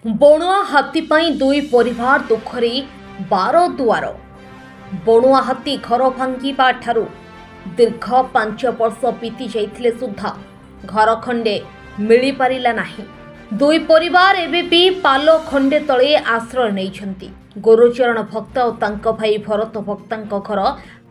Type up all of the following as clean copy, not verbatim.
बणुआ हाथी पाई दुई परिवार दुखरे 12 दुआर। बणुआ हाथी घर भांगिबा ठारू दीर्घ 5 वर्ष बीती जाइथिले सुद्धा घर खंडे मिली पारिला नाही। दुई परिवार एबे भी पालो खंडे तले आश्रय नैछंती। गुरुचरण भक्त और तांको भाई भरत भक्तांको घर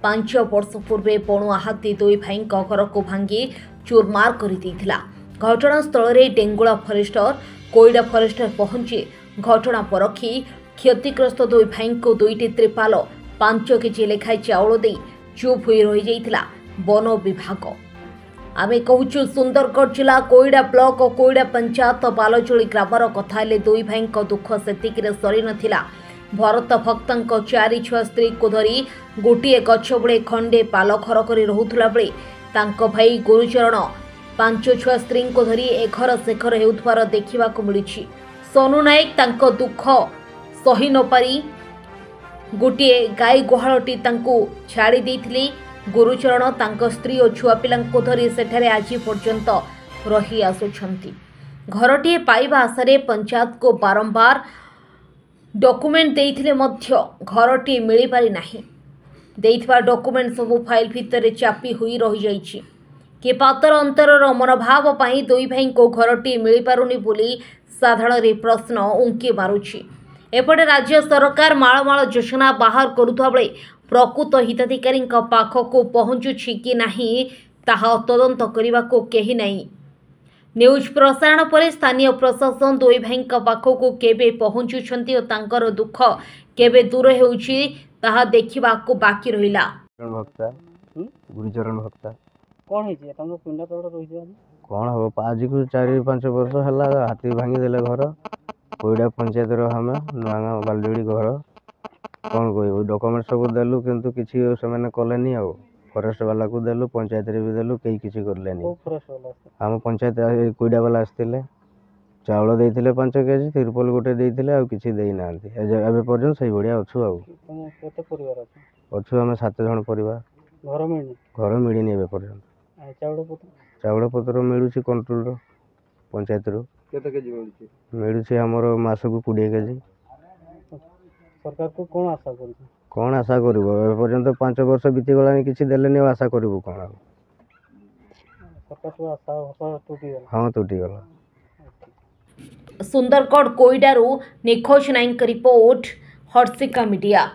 5 वर्ष पूर्वे बणुआ हाथी दुई भाईंको घर को भांगी चूरमार करि दैथिला। घटनास्थल में डेंगुला फरेस्टर कोईडा फरेस्टर पहुंची घटना परखी क्षतिग्रस्त दुई भाई को दुईटी त्रिपाल 5 केजी लेखाएं चाउल दे चुप हो रही जाइथिला वन विभाग। आमे कहूचु सुंदरगढ़ जिला कोईडा ब्लॉक और कोईडा पंचायत बालजोली ग्रामर कथा हेले दुई भाई दुख सेतिकिरे सरी नथिला। भरत भक्तंको 4 छुआ स्त्री को धरी गोटे गछ बुड़े खंडे पाल घर कर रहुथला बेले तांको भाई गुरुचरण 5 छुआ स्त्री को धरी ए घर से घर हेउथवार देखिबाकु मिलुछि। सोनू नायक तांको दुख सही न पारी गोटे गाई गुहालटी तांको छाड़ी देथिले। गुरुचरण तांको स्त्री और छुआ पिलांको धरी सेठारे आजी पर्यंत रही आसुछंती। घरटी पाइबा आशारे पंचायत को बारंबार डॉक्यूमेंट देइथिले मध्य घरटी मिली पारि नाही। देइथिबा डॉक्यूमेंट सबु फाइल भितर चापी हुई रही जाइछि। के पातर अंतरर मनोभाव पाई दुई भाई को घरटी मिली पारुनी बोली साधारण प्रश्न उंकी मारुछि। एपटे राज्य सरकार माळमाळ योजना बाहर करुवा बेले प्रकृत हिताधिकारी पाखक पहुंचुछि कि नाही ताहा तदंत करने केही नहीं। न्यूज प्रसारण पर स्थानीय प्रशासन दुई भाई पाखक केबे पहुंचुछंती और तांकर दुख केबे दूर हेउछि ताहा देखिबाकू बाकी रहिला। गुरुचरण भक्ता कौन है तुम पिंडा तोड़ रही कौन हम आज को 4-5 वर्ष है हाथी भांगी देले घर कोईडा पंचायत हमें नुआ बालजोड़ी घर कौन कह डॉक्यूमेंट सब देलु किंतु किसी से कलेनी आ फरेस्ट वाला को देलु पंचायत भी देलु कई किसी करलेनी। आम पंचायत कोईडा वाला आसते चाउल देते 5 केजी तिरपल गोटे देते आ किसी देना एवं पर्यटन से भाया अच्छु अच्छु आम 7 जन परिवार घर मिलनी एवं पर्यटन चाउल पत्र मिलूँ कंट्रोल पंचायत मिलूँ आमर मासक 20 केजी। सरकार को कौन आशा कर 5 वर्ष बीती गला किसी देलेनी आशा करूँ कौन हाँ टूटीगला। सुंदरगढ़ कोईडारू निखोज नाइक रिपोर्ट हर्षिका मीडिया।